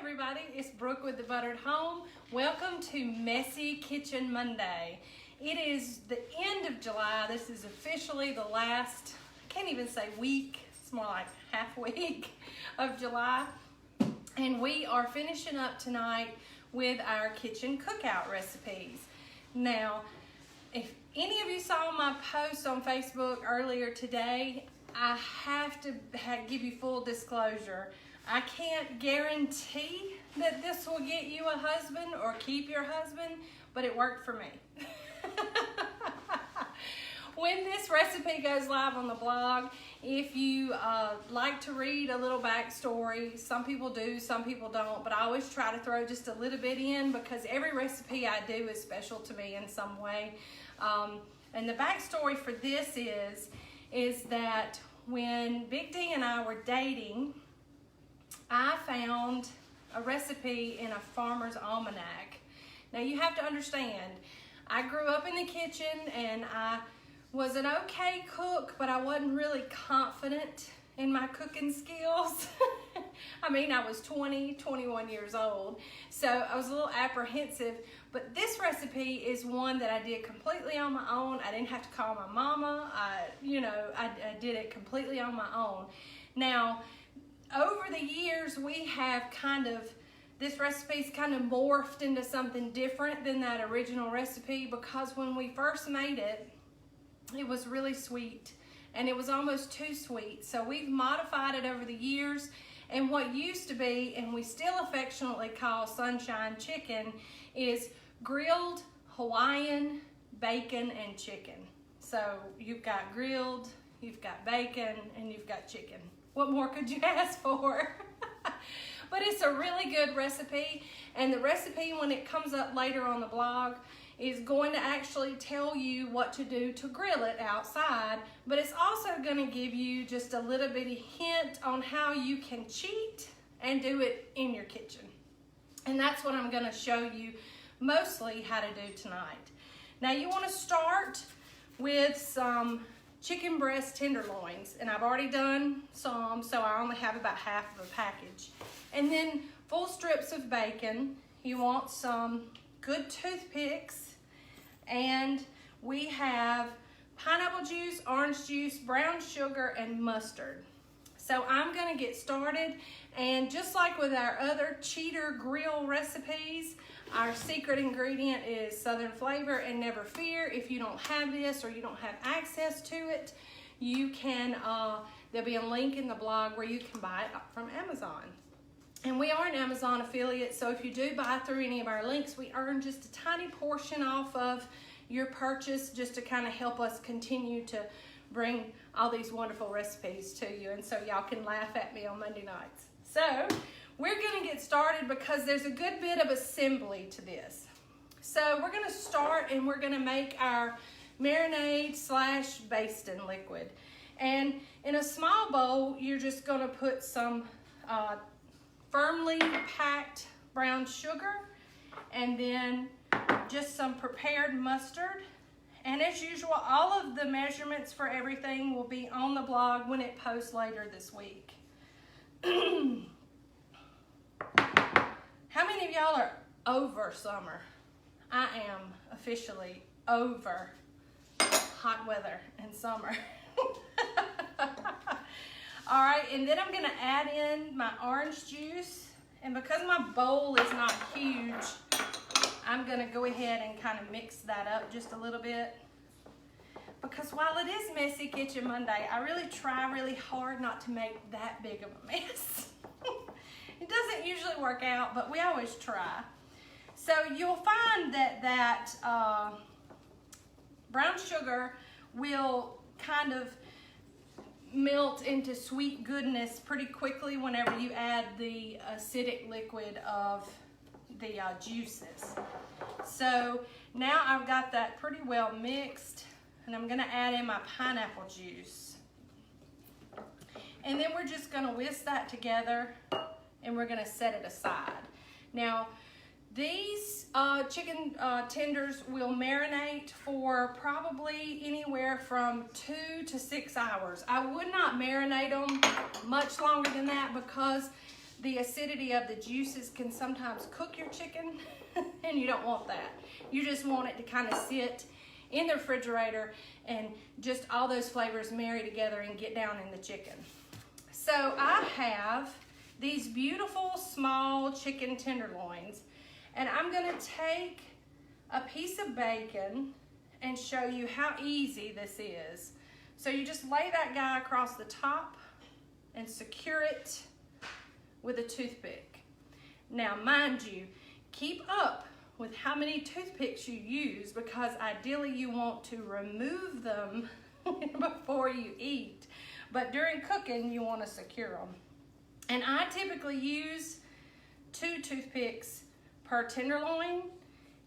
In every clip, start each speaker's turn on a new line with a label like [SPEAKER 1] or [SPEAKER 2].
[SPEAKER 1] everybody, it's Brooke with the Buttered Home. Welcome to Messy Kitchen Monday. It is the end of July. This is officially the last, I can't even say week, it's more like half week of July. And we are finishing up tonight with our kitchen cookout recipes. Now, if any of you saw my post on Facebook earlier today, I have to give you full disclosure. I can't guarantee that this will get you a husband or keep your husband, but it worked for me. When this recipe goes live on the blog, if you like to read a little backstory, some people do, some people don't, but I always try to throw just a little bit in because every recipe I do is special to me in some way. And the backstory for this is that when Big D and I were dating, I found a recipe in a farmer's almanac. Now you have to understand, I grew up in the kitchen and I was an okay cook, but I wasn't really confident in my cooking skills. I mean, I was 21 years old, so I was a little apprehensive, but this recipe is one that I did completely on my own. I didn't have to call my mama. I did it completely on my own. Now, over the years, we have this recipe's kind of morphed into something different than that original recipe, because when we first made it, it was really sweet and it was almost too sweet. So we've modified it over the years, and what used to be, and we still affectionately call sunshine chicken, is grilled Hawaiian bacon and chicken. So you've got grilled, you've got bacon, and you've got chicken. What more could you ask for? But it's a really good recipe, and the recipe, when it comes up later on the blog, is going to actually tell you what to do to grill it outside, but it's also going to give you just a little bitty hint on how you can cheat and do it in your kitchen. And that's what I'm going to show you mostly how to do tonight. Now you want to start with some chicken breast tenderloins, and I've already done some, so I only have about half of a package. And then full strips of bacon. You want some good toothpicks, and we have pineapple juice, orange juice, brown sugar, and mustard. So I'm gonna get started, and just like with our other cheater grill recipes, our secret ingredient is Southern flavor, and never fear, if you don't have this or you don't have access to it, you can, there'll be a link in the blog where you can buy it from Amazon. And we are an Amazon affiliate, so if you do buy through any of our links, we earn just a tiny portion off of your purchase, just to kind of help us continue to bring all these wonderful recipes to you, and so y'all can laugh at me on Monday nights. So we're gonna get started because there's a good bit of assembly to this. So we're gonna start, and we're gonna make our marinade / basting liquid. And in a small bowl, you're just gonna put some firmly packed brown sugar, and then just some prepared mustard. And as usual, all of the measurements for everything will be on the blog when it posts later this week. How many of y'all are over summer? I am officially over hot weather and summer. All right, and then I'm gonna add in my orange juice. And because my bowl is not huge, I'm gonna go ahead and kind of mix that up just a little bit. Because while it is Messy Kitchen Monday, I really try really hard not to make that big of a mess. It doesn't usually work out, but we always try. So you'll find that brown sugar will kind of melt into sweet goodness pretty quickly whenever you add the acidic liquid of the juices. So now I've got that pretty well mixed, and I'm gonna add in my pineapple juice. And then we're just gonna whisk that together, and we're gonna set it aside. Now, these chicken tenders will marinate for probably anywhere from 2 to 6 hours. I would not marinate them much longer than that, because the acidity of the juices can sometimes cook your chicken, and you don't want that. You just want it to kind of sit in the refrigerator and just all those flavors marry together and get down in the chicken. So I have these beautiful small chicken tenderloins, and I'm gonna take a piece of bacon and show you how easy this is. So you just lay that guy across the top and secure it with a toothpick. Now, mind you, keep up with how many toothpicks you use, because ideally you want to remove them before you eat. But during cooking, you want to secure them. And I typically use 2 toothpicks per tenderloin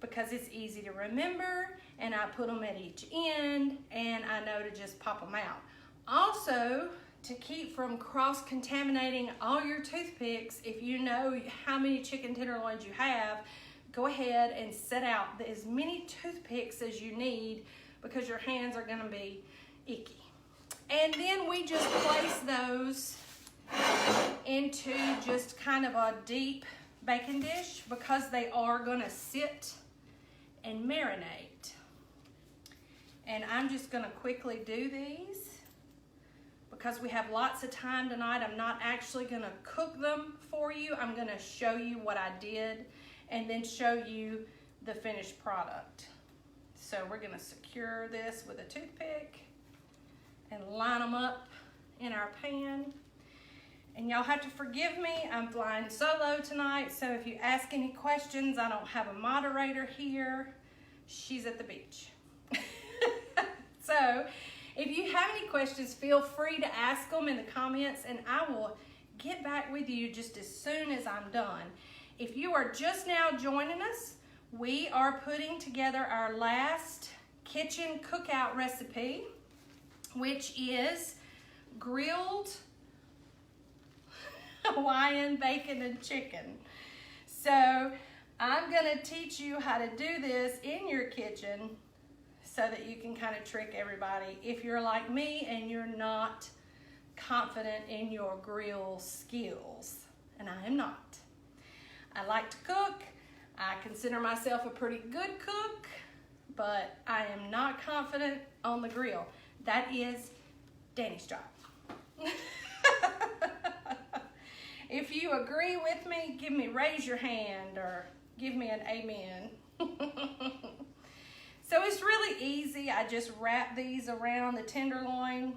[SPEAKER 1] because it's easy to remember, and I put them at each end, and I know to just pop them out. Also, to keep from cross-contaminating all your toothpicks, if you know how many chicken tenderloins you have, go ahead and set out as many toothpicks as you need, because your hands are gonna be icky. And then we just place those into just kind of a deep baking dish, because they are gonna sit and marinate. And I'm just gonna quickly do these because we have lots of time tonight. I'm not actually gonna cook them for you. I'm gonna show you what I did and then show you the finished product. So we're gonna secure this with a toothpick and line them up in our pan. And y'all have to forgive me, I'm flying solo tonight, so if you ask any questions, I don't have a moderator here. She's at the beach. So if you have any questions, feel free to ask them in the comments, and I will get back with you just as soon as I'm done. If you are just now joining us, we are putting together our last kitchen cookout recipe, which is grilled Hawaiian bacon and chicken. So I'm gonna teach you how to do this in your kitchen so that you can kind of trick everybody if you're like me and you're not confident in your grill skills. And I am not. I like to cook. I consider myself a pretty good cook, but I am not confident on the grill. That is Danny's job. If you agree with me, raise your hand or give me an amen. So it's really easy. I just wrap these around the tenderloin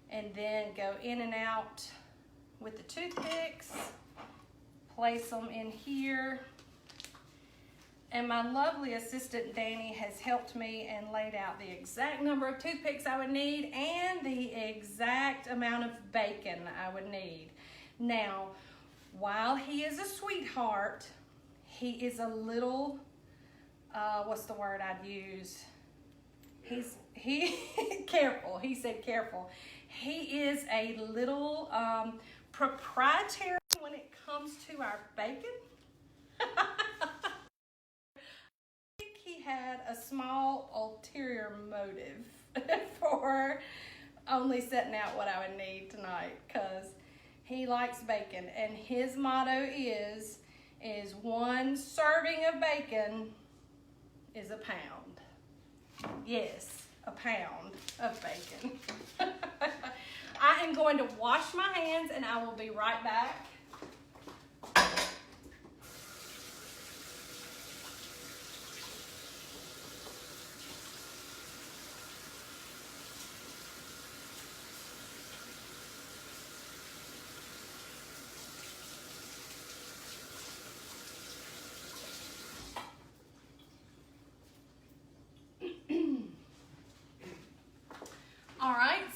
[SPEAKER 1] and then go in and out with the toothpicks. Place them in here. And my lovely assistant Danny has helped me and laid out the exact number of toothpicks I would need and the exact amount of bacon I would need. Now, while he is a sweetheart, he is a little, what's the word I'd use? Careful. He said careful. He is a little proprietary when it comes to our bacon. I think he had a small ulterior motive for only setting out what I would need tonight, because he likes bacon, and his motto is 1 serving of bacon is a pound. Yes, a pound of bacon. I am going to wash my hands, and I will be right back.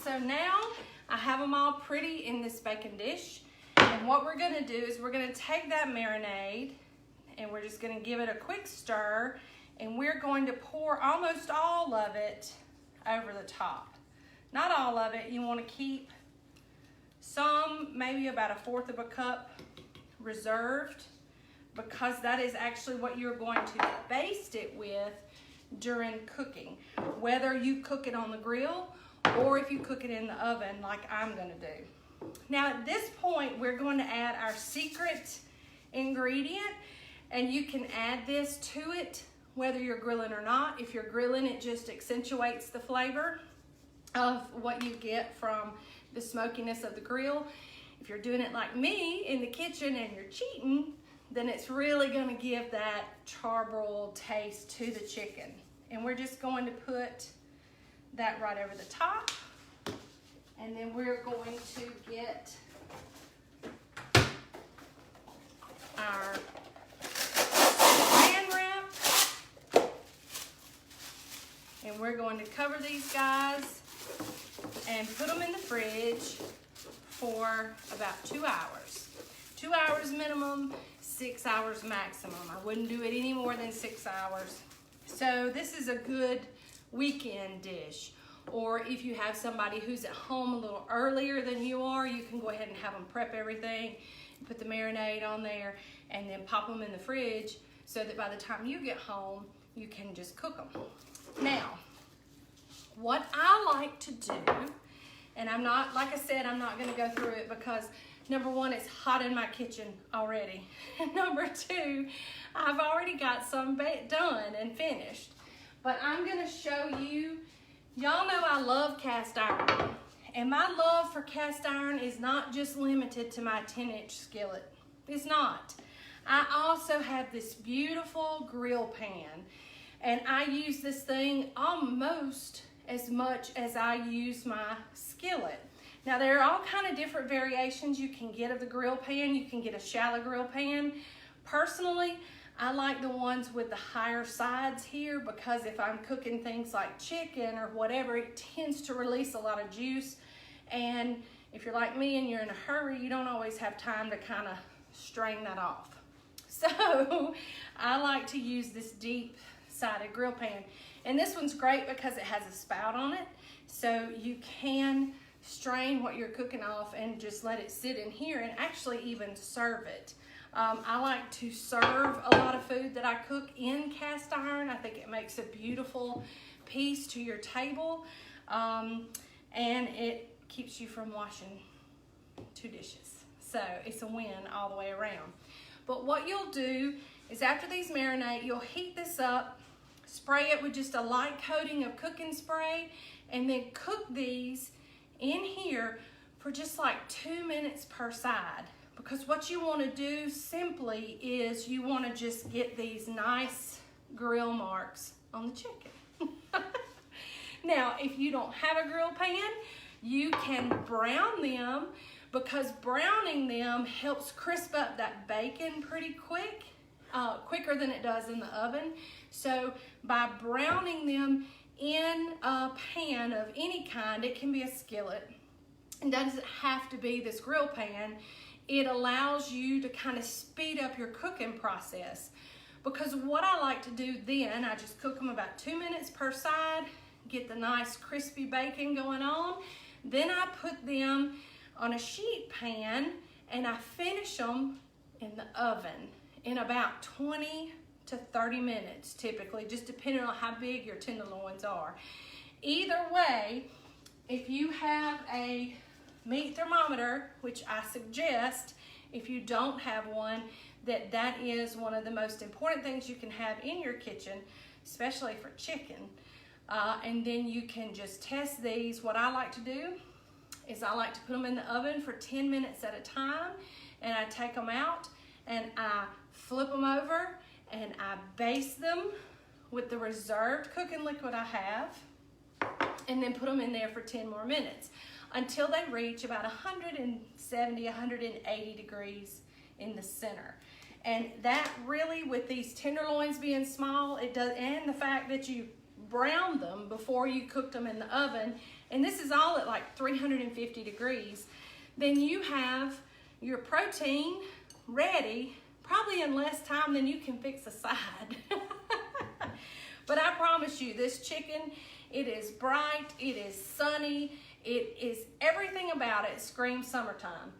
[SPEAKER 1] So now I have them all pretty in this bacon dish, and what we're gonna do is we're gonna take that marinade and we're just gonna give it a quick stir, and we're going to pour almost all of it over the top. Not all of it, you wanna keep some, maybe about 1/4 of a cup reserved, because that is actually what you're going to baste it with during cooking. Whether you cook it on the grill or if you cook it in the oven like I'm gonna do. Now at this point, we're going to add our secret ingredient, and you can add this to it whether you're grilling or not. If you're grilling, it just accentuates the flavor of what you get from the smokiness of the grill. If you're doing it like me in the kitchen and you're cheating, then it's really gonna give that charbroiled taste to the chicken. And we're just going to put that right over the top. And then we're going to get our saran wrap. And we're going to cover these guys and put them in the fridge for about 2 hours. 2 hours minimum, 6 hours maximum. I wouldn't do it any more than 6 hours. So this is a good weekend dish. Or if you have somebody who's at home a little earlier than you are, you can go ahead and have them prep everything, put the marinade on there, and then pop them in the fridge so that by the time you get home, you can just cook them. Now, what I like to do, and I'm not, like I said, I'm not gonna go through it because number one, it's hot in my kitchen already. And number two, I've already got some done and finished. But I'm gonna show you, y'all know I love cast iron. And my love for cast iron is not just limited to my 10-inch skillet. It's not. I also have this beautiful grill pan. And I use this thing almost as much as I use my skillet. Now there are all kind of different variations you can get of the grill pan. You can get a shallow grill pan. Personally, I like the ones with the higher sides here because if I'm cooking things like chicken or whatever, it tends to release a lot of juice. And if you're like me and you're in a hurry, you don't always have time to kind of strain that off. So I like to use this deep-sided grill pan. And this one's great because it has a spout on it. So you can strain what you're cooking off and just let it sit in here and actually even serve it. I like to serve a lot of food that I cook in cast iron. I think it makes a beautiful piece to your table, and it keeps you from washing 2 dishes. So it's a win all the way around. But what you'll do is after these marinate, you'll heat this up, spray it with just a light coating of cooking spray, and then cook these in here for just like 2 minutes per side. Because what you want to do simply is you want to just get these nice grill marks on the chicken. Now, if you don't have a grill pan, you can brown them because browning them helps crisp up that bacon pretty quick, quicker than it does in the oven. So by browning them in a pan of any kind, it can be a skillet, it doesn't have to be this grill pan. It allows you to kind of speed up your cooking process. Because what I like to do then, I just cook them about 2 minutes per side, get the nice crispy bacon going on. Then I put them on a sheet pan and I finish them in the oven in about 20 to 30 minutes typically, just depending on how big your tenderloins are. Either way, if you have a meat thermometer, which I suggest if you don't have one, that is one of the most important things you can have in your kitchen, especially for chicken. And then you can just test these. What I like to do is I like to put them in the oven for 10 minutes at a time, and I take them out and I flip them over and I baste them with the reserved cooking liquid I have, and then put them in there for 10 more minutes until they reach about 170, 180 degrees in the center. And that really, with these tenderloins being small, it does, and the fact that you brown them before you cooked them in the oven, and this is all at like 350 degrees, then you have your protein ready probably in less time than you can fix a side. But I promise you, this chicken, it is bright, it is sunny, it is everything about it screams summertime.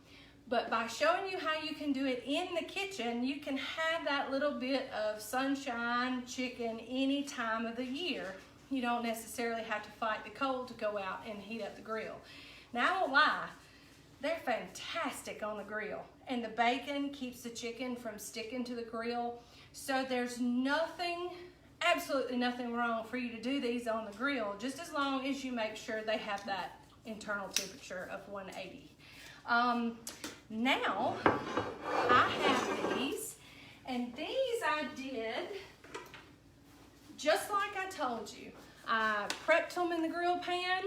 [SPEAKER 1] But by showing you how you can do it in the kitchen, you can have that little bit of sunshine chicken any time of the year. You don't necessarily have to fight the cold to go out and heat up the grill. Now, I won't lie, they're fantastic on the grill. And the bacon keeps the chicken from sticking to the grill. So there's nothing, absolutely nothing wrong for you to do these on the grill, just as long as you make sure they have that internal temperature of 180. Now, I have these, and these I did just like I told you. I prepped them in the grill pan,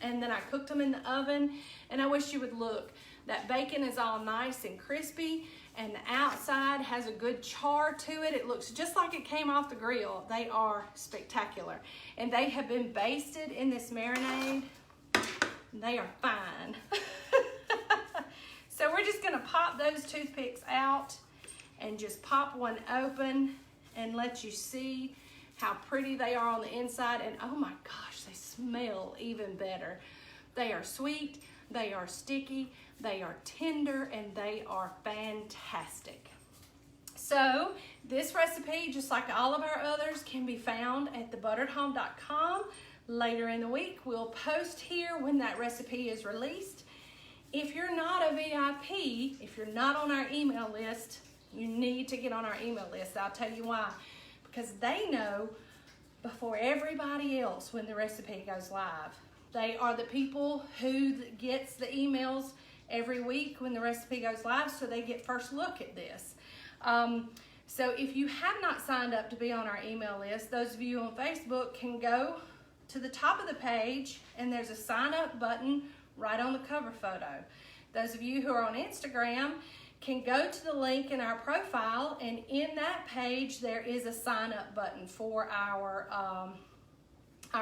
[SPEAKER 1] and then I cooked them in the oven, and I wish you would look. That bacon is all nice and crispy, and the outside has a good char to it. It looks just like it came off the grill. They are spectacular. And they have been basted in this marinade. They are fine. So we're just gonna pop those toothpicks out and just pop one open and let you see how pretty they are on the inside. And oh my gosh, they smell even better. They are sweet, they are sticky, they are tender, and they are fantastic. So this recipe, just like all of our others, can be found at thebutteredhome.com. Later in the week, we'll post here when that recipe is released. If you're not a VIP, if you're not on our email list, you need to get on our email list. I'll tell you why. Because they know before everybody else when the recipe goes live. They are the people who gets the emails every week when the recipe goes live, so they get first look at this. So if you have not signed up to be on our email list, those of you on Facebook can go to the top of the page, and there's a sign up button right on the cover photo. Those of you who are on Instagram can go to the link in our profile, and in that page there is a sign up button for our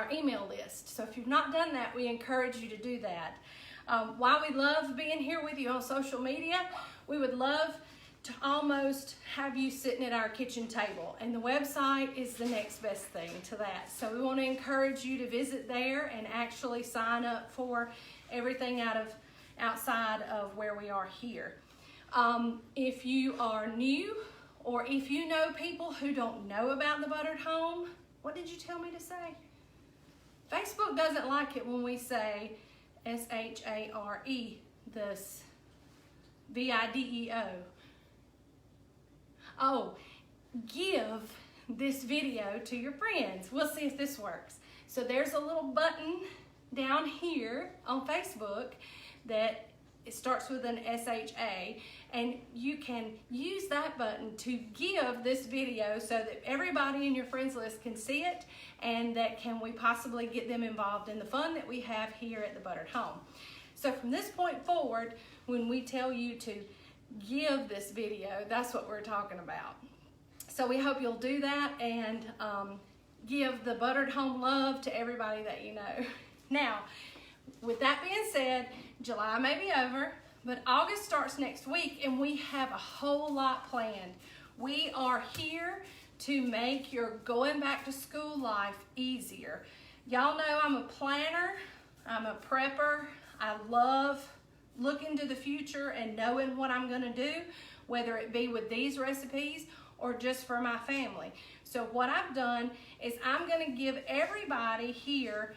[SPEAKER 1] email list. So if you've not done that, we encourage you to do that. While we love being here with you on social media, we would love to almost have you sitting at our kitchen table, and the website is the next best thing to that. So we want to encourage you to visit there and actually sign up for everything outside of where we are here. If you are new, or if you know people who don't know about the Buttered Home, what did you tell me to say? Facebook doesn't like it when we say S-H-A-R-E, this V-I-D-E-O. Oh, give this video to your friends. We'll see if this works. So there's a little button down here on Facebook that it starts with an S-H-A, and you can use that button to give this video so that everybody in your friends list can see it, and that can we possibly get them involved in the fun that we have here at the Buttered Home. So from this point forward, when we tell you to give this video, that's what we're talking about. So we hope you'll do that and give the Buttered Home love to everybody that you know. Now, with that being said, July may be over, but August starts next week, and we have a whole lot planned. We are here to make your going back to school life easier. Y'all know I'm a planner, I'm a prepper. I love looking to the future and knowing what I'm gonna do, whether it be with these recipes or just for my family. So what I've done is I'm gonna give everybody here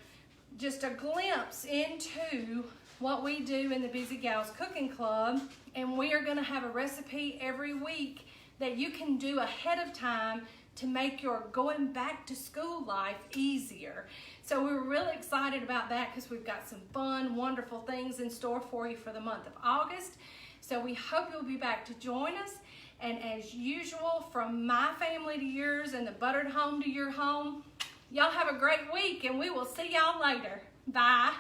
[SPEAKER 1] just a glimpse into what we do in the Busy Gals Cooking Club, and we are gonna have a recipe every week that you can do ahead of time to make your going back to school life easier. So we're really excited about that because we've got some fun, wonderful things in store for you for the month of August. So we hope you'll be back to join us. And as usual, from my family to yours and the Buttered Home to your home, y'all have a great week, and we will see y'all later. Bye.